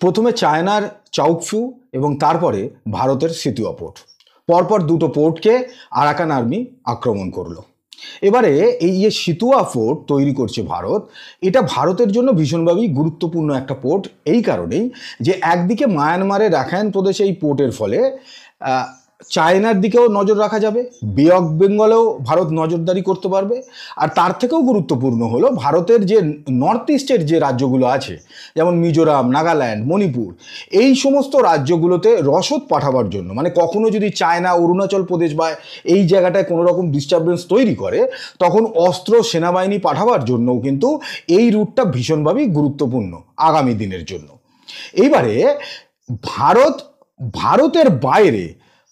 প্রথমে চায়নার চাউকফু এবং তারপরে ভারতের সিতুয়া পোর্ট, পরপর দুটো পোর্টকে আরাকান আর্মি আক্রমণ করলো। এবারে এই যে সিতুয়া পোর্ট তৈরি করছে ভারত, এটা ভারতের জন্য ভীষণভাবেই গুরুত্বপূর্ণ একটা পোর্ট, এই কারণেই যে একদিকে মায়ানমারের রাখাইন প্রদেশে এই পোর্টের ফলে চায়নার দিকেও নজর রাখা যাবে, বে অফ বেঙ্গলেও ভারত নজরদারি করতে পারবে। আর তার থেকেও গুরুত্বপূর্ণ হলো ভারতের যে নর্থ ইস্টের যে রাজ্যগুলো আছে, যেমন মিজোরাম, নাগাল্যান্ড, মণিপুর, এই সমস্ত রাজ্যগুলোতে রসদ পাঠাবার জন্য, মানে কখনো যদি চায়না অরুণাচল প্রদেশ বা এই জায়গাটায় কোনো রকম ডিস্টারবেন্স তৈরি করে, তখন অস্ত্র সেনাবাহিনী পাঠাবার জন্যও কিন্তু এই রুটটা ভীষণভাবেই গুরুত্বপূর্ণ আগামী দিনের জন্য। এইবারে ভারতের বাইরে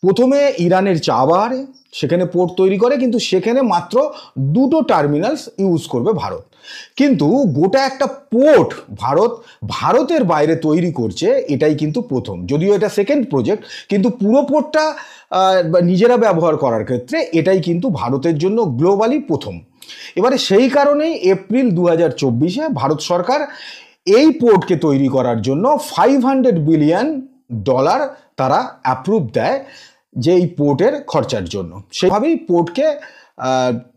প্রথমে ইরানের চাবাহারে সেখানে পোর্ট তৈরি করে, কিন্তু সেখানে মাত্র দুটো টার্মিনালস ইউজ করবে ভারত। কিন্তু গোটা একটা পোর্ট ভারতের বাইরে তৈরি করছে, এটাই কিন্তু প্রথম। যদিও এটা সেকেন্ড প্রজেক্ট, কিন্তু পুরো পোর্টটা নিজেরা ব্যবহার করার ক্ষেত্রে এটাই কিন্তু ভারতের জন্য গ্লোবালি প্রথম। এবারে সেই কারণেই এপ্রিল 2024-এ ভারত সরকার এই পোর্টকে তৈরি করার জন্য $500 বিলিয়ন তারা অ্যাপ্রুভ দেয় যে এই পোর্টের খরচার জন্য। সেভাবেই পোর্টকে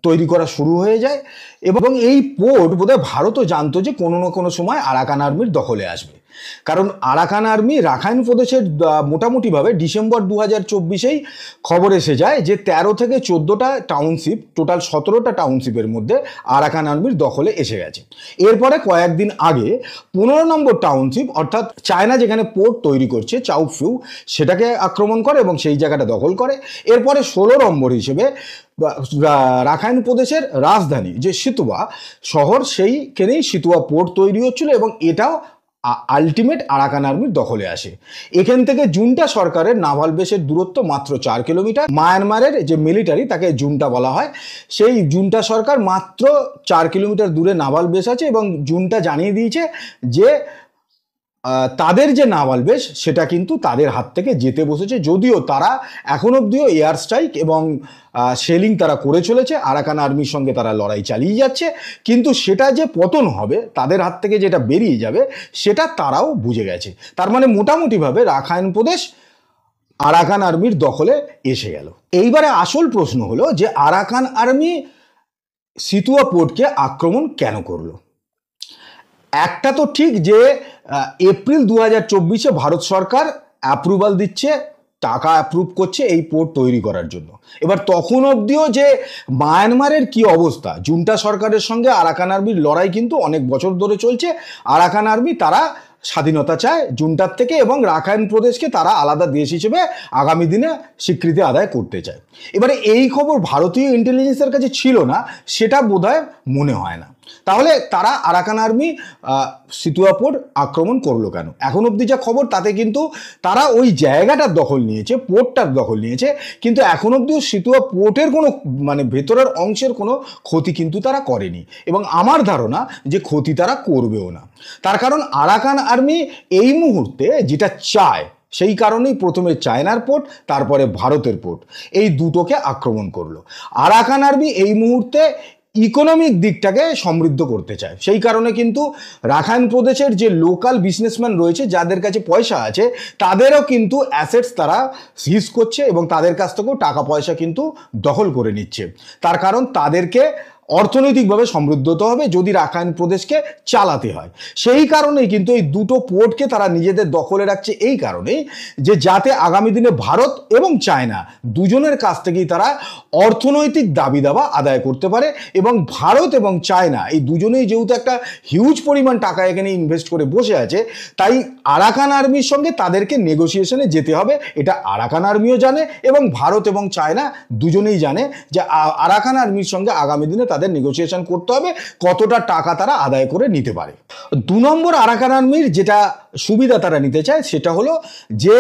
তৈরি করা শুরু হয়ে যায়। এবং এই পোর্ট বোধহয় ভারতও জানতো যে কোনো না কোনো সময় আরাকান আর্মির দখলে আসবে, কারণ আরাকান আর্মি রাখাইন প্রদেশের মোটামুটিভাবে ডিসেম্বর 2024-এই খবর এসে যায় যে 13 থেকে 14টা টাউনশিপ, টোটাল 17টা টাউনশিপের মধ্যে আরাকান আর্মির দখলে এসে গেছে। এরপরে কয়েকদিন আগে 15 নম্বর টাউনশিপ, অর্থাৎ চায়না যেখানে পোর্ট তৈরি করছে চাউফু, সেটাকে আক্রমণ করে এবং সেই জায়গাটা দখল করে। এরপরে 16 নম্বর হিসেবে রাখাইন প্রদেশের রাজধানী যে সিতুয়া শহর, সেইখানেই সিতুয়া পোর্ট তৈরি হচ্ছিল এবং এটাও আলটিমেট আরাকান আর্মির দখলে আসে। এখান থেকে জুন্টা সরকারের নাভাল বেসের দূরত্ব মাত্র 4 কিলোমিটার। মায়ানমারের যে মিলিটারি, তাকে জুন্টা বলা হয়, সেই জুন্টা সরকার মাত্র 4 কিলোমিটার দূরে নাভাল বেস আছে এবং জুন্টা জানিয়ে দিয়েছে যে তাদের যে নাভাল বেস সেটা কিন্তু তাদের হাত থেকে যেতে বসেছে। যদিও তারা এখন অবধিও এয়ার স্ট্রাইক এবং শেলিং তারা করে চলেছে, আরাকান আর্মির সঙ্গে তারা লড়াই চালিয়ে যাচ্ছে, কিন্তু সেটা যে পতন হবে, তাদের হাত থেকে যেটা বেরিয়ে যাবে, সেটা তারাও বুঝে গেছে। তার মানে মোটামুটিভাবে রাখাইন প্রদেশ আরাকান আর্মির দখলে এসে গেল। এইবারে আসল প্রশ্ন হলো যে আরাকান আর্মি সিতুয়া পোর্টকে আক্রমণ কেন করলো। একটা তো ঠিক যে এপ্রিল 2024-এ ভারত সরকার অ্যাপ্রুভাল দিচ্ছে, টাকা অ্যাপ্রুভ করছে এই পোর্ট তৈরি করার জন্য। এবার তখন অবধিও যে মায়ানমারের কি অবস্থা, জুন্টা সরকারের সঙ্গে আরাকান আর্মির লড়াই কিন্তু অনেক বছর ধরে চলছে। আরাকান আর্মি তারা স্বাধীনতা চায় জুন্টার থেকে এবং রাখাইন প্রদেশকে তারা আলাদা দেশ হিসেবে আগামী দিনে স্বীকৃতি আদায় করতে চায়। এবারে এই খবর ভারতীয় ইন্টেলিজেন্সের কাছে ছিল না, সেটা বোধহয় মনে হয় না। তাহলে তারা আরাকান আর্মি সিতুয়া পোর্ট আক্রমণ করলো কেন? এখন অবধি যা খবর তাতে কিন্তু তারা ওই জায়গাটার দখল নিয়েছে, পোর্টটার দখল নিয়েছে, কিন্তু এখন অবধিও সিতুয়া পোর্টের কোনো মানে ভেতরের অংশের কোনো ক্ষতি কিন্তু তারা করেনি এবং আমার ধারণা যে ক্ষতি তারা করবেও না। তার কারণ আরাকান আর্মি এই মুহূর্তে যেটা চায়, সেই কারণেই প্রথমে চায়নার পোর্ট, তারপরে ভারতের পোর্ট, এই দুটোকে আক্রমণ করলো। আরাকান আর্মি এই মুহূর্তে ইকোনমিক দিকটাকে সমৃদ্ধ করতে চায়। সেই কারণে কিন্তু রাখাইন প্রদেশের যে লোকাল বিজনেসম্যান রয়েছে, যাদের কাছে পয়সা আছে, তাদেরও কিন্তু অ্যাসেটস তারা সিজ করছে এবং তাদের কাছ থেকেও টাকা পয়সা কিন্তু দখল করে নিচ্ছে। তার কারণ তাদেরকে অর্থনৈতিকভাবে সমৃদ্ধ হতে হবে যদি রাখাইন প্রদেশকে চালাতে হয়। সেই কারণেই কিন্তু এই দুটো পোর্টকে তারা নিজেদের দখলে রাখছে, এই কারণেই যে যাতে আগামী দিনে ভারত এবং চায়না দুজনের কাছ থেকেই তারা অর্থনৈতিক দাবি দাবা আদায় করতে পারে। এবং ভারত এবং চায়না এই দুজনেই যেহেতু একটা হিউজ পরিমাণ টাকা এখানে ইনভেস্ট করে বসে আছে, তাই আরাকান আর্মির সঙ্গে তাদেরকে নেগোসিয়েশনে যেতে হবে। এটা আরাকান আর্মিও জানে এবং ভারত এবং চায়না দুজনেই জানে যে আরাকান আর্মির সঙ্গে আগামী দিনে তাদের নেগোসিয়েশন করতে হবে কতটা টাকা তারা আদায় করে নিতে পারে। 2 নম্বর আরাকান আর্মির যেটা সুবিধা তারা নিতে চায় সেটা হলো যে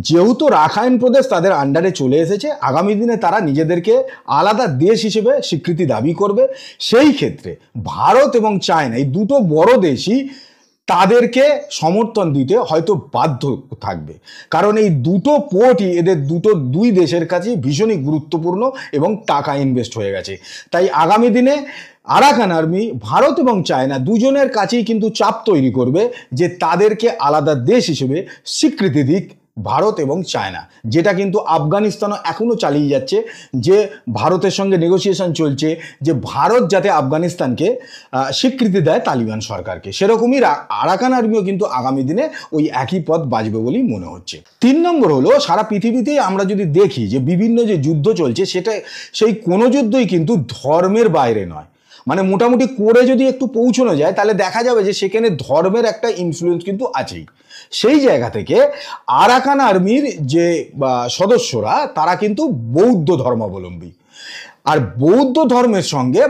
যেহেতু রাখাইন প্রদেশ তাদের আন্ডারে চলে এসেছে, আগামী দিনে তারা নিজেদেরকে আলাদা দেশ হিসেবে স্বীকৃতি দাবি করবে। সেই ক্ষেত্রে ভারত এবং চায়না এই দুটো বড় দেশই তাদেরকে সমর্থন দিতে হয়তো বাধ্য থাকবে, কারণ এই দুটো পোর্টই এদের দুই দেশের কাছে ভীষণই গুরুত্বপূর্ণ এবং টাকা ইনভেস্ট হয়ে গেছে। তাই আগামী দিনে আরাকান আর্মি ভারত এবং চায়না দুজনের কাছেই কিন্তু চাপ তৈরি করবে যে তাদেরকে আলাদা দেশ হিসেবে স্বীকৃতি দিক ভারত এবং চায়না, যেটা কিন্তু আফগানিস্তানও এখনও চালিয়ে যাচ্ছে, যে ভারতের সঙ্গে নেগোসিয়েশন চলছে যে ভারত যাতে আফগানিস্তানকে স্বীকৃতি দেয় তালিবান সরকারকে। সেরকমই আরাকান আর্মিও কিন্তু আগামী দিনে ওই একই পথ বাজবে বলেই মনে হচ্ছে। 3 নম্বর হলো, সারা পৃথিবীতেই আমরা যদি দেখি যে বিভিন্ন যে যুদ্ধ চলছে সেটা সেই কোনো যুদ্ধই কিন্তু ধর্মের বাইরে নয়। মানে মোটামুটি করে যদি একটু পৌঁছানো যায় তাহলে দেখা যাবে যে সেখানে ধর্মের একটা ইনফ্লুয়েন্স কিন্তু আছেই। সেই জায়গা থেকে আরাকান আর্মির যে সদস্যরা তারা কিন্তু বৌদ্ধ ধর্মাবলম্বী, আর বৌদ্ধ ধর্মের সঙ্গে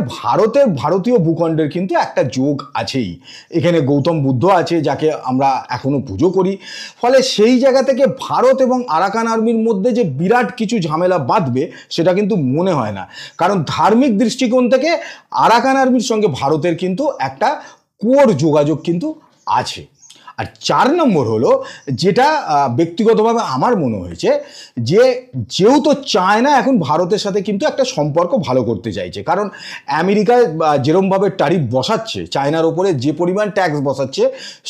ভারতীয় ভূখণ্ডের কিন্তু একটা যোগ আছেই। এখানে গৌতম বুদ্ধ আছে যাকে আমরা এখনো পুজো করি। ফলে সেই জায়গা থেকে ভারত এবং আরাকান আর্মির মধ্যে যে বিরাট কিছু ঝামেলা বাঁধবে সেটা কিন্তু মনে হয় না, কারণ ধার্মিক দৃষ্টিকোণ থেকে আরাকান আর্মির সঙ্গে ভারতের কিন্তু একটা কোর যোগাযোগ কিন্তু আছে। আর 4 নম্বর হলো, যেটা ব্যক্তিগতভাবে আমার মনে হয়েছে, যে যেহেতু চায়না এখন ভারতের সাথে কিন্তু একটা সম্পর্ক ভালো করতে চাইছে, কারণ আমেরিকায় যেরমভাবে ট্যারিফ বসাচ্ছে, চায়নার ওপরে যে পরিমাণ ট্যাক্স বসাচ্ছে,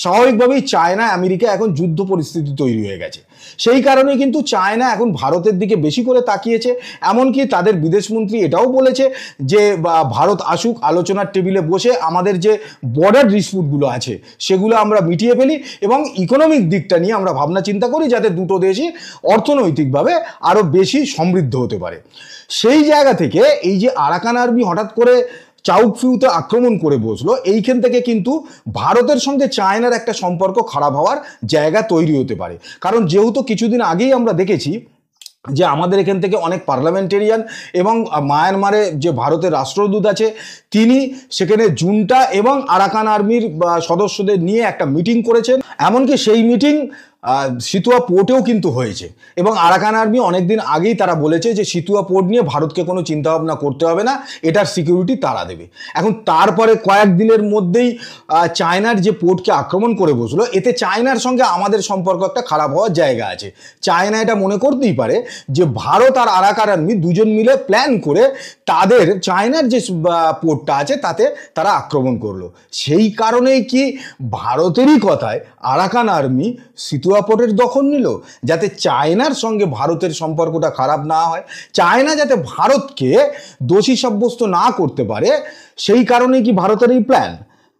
স্বাভাবিকভাবেই চায়না আমেরিকা এখন যুদ্ধ পরিস্থিতি তৈরি হয়ে গেছে। সেই কারণে কিন্তু চায়না এখন ভারতের দিকে বেশি করে তাকিয়েছে। এমনকি তাদের বিদেশমন্ত্রী এটাও বলেছে যে ভারত আসুক, আলোচনার টেবিলে বসে আমাদের যে বর্ডার ডিসপিউটগুলো আছে সেগুলো আমরা মিটিয়ে ফেলি এবং ইকোনমিক দিকটা নিয়ে আমরা ভাবনা চিন্তা করি, যাতে দুটো দেশই অর্থনৈতিকভাবে আরও বেশি সমৃদ্ধ হতে পারে। সেই জায়গা থেকে এই যে আরাকান আর্মি হঠাৎ করে চাউকফিউতে আক্রমণ করে বসলো, এইখান থেকে কিন্তু ভারতের সঙ্গে চায়নার একটা সম্পর্ক খারাপ হওয়ার জায়গা তৈরি হতে পারে। কারণ যেহেতু কিছুদিন আগেই আমরা দেখেছি যে আমাদের এখান থেকে অনেক পার্লামেন্টেরিয়ান এবং মায়ানমারে যে ভারতের রাষ্ট্রদূত আছে তিনি সেখানে জুনটা এবং আরাকান আর্মির সদস্যদের নিয়ে একটা মিটিং করেছেন। এমনকি সেই মিটিং সিতুয়া পোর্টেও কিন্তু হয়েছে এবং আরাকান আর্মি অনেকদিন আগেই তারা বলেছে যে সিতুয়া পোর্ট নিয়ে ভারতকে কোনো চিন্তাভাবনা করতে হবে না, এটার সিকিউরিটি তারা দেবে। এখন তারপরে কয়েকদিনের মধ্যেই চায়নার যে পোর্টকে আক্রমণ করে বসলো, এতে চায়নার সঙ্গে আমাদের সম্পর্ক একটা খারাপ হওয়ার জায়গা আছে। চায়না এটা মনে করতেই পারে যে ভারত আর আরাকান আর্মি দুজন মিলে প্ল্যান করে তাদের চায়নার যে পোর্টটা আছে তাতে তারা আক্রমণ করলো। সেই কারণেই কি ভারতেরই কথায় আরাকান আর্মি সিতুয়া পোর্টের দখল নিল, যাতে চায়নার সঙ্গে ভারতের সম্পর্কটা খারাপ না হয়, চায়না যাতে ভারতকে দোষী সাব্যস্ত না করতে পারে। সেই কারণেই কি ভারতের এই প্ল্যান?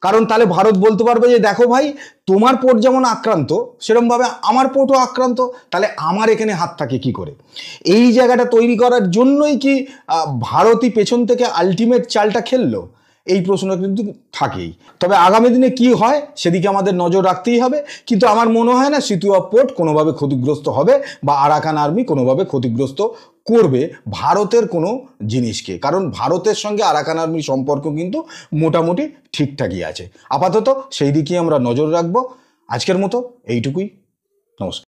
কারণ তাহলে ভারত বলতে পারবে যে দেখো ভাই, তোমার পোর্ট যেমন আক্রান্ত সেরকমভাবে আমার পোর্টও আক্রান্ত, তাহলে আমার এখানে হাত থাকে কি করে? এই জায়গাটা তৈরি করার জন্যই কি ভারতই পেছন থেকে আলটিমেট চালটা খেললো? এই প্রশ্ন কিন্তু থাকেই। তবে আগামী দিনে কি হয় সেদিকে আমাদের নজর রাখতেই হবে, কিন্তু আমার মনে হয় না সিতুয়া পোর্ট কোনোভাবে ক্ষতিগ্রস্ত হবে বা আরাকান আর্মি কোনোভাবে ক্ষতিগ্রস্ত করবে ভারতের কোনো জিনিসকে, কারণ ভারতের সঙ্গে আরাকান আর্মির সম্পর্ক কিন্তু মোটামুটি ঠিকঠাকই আছে। আপাতত সেই দিকেই আমরা নজর রাখবো। আজকের মতো এইটুকুই। নমস্কার।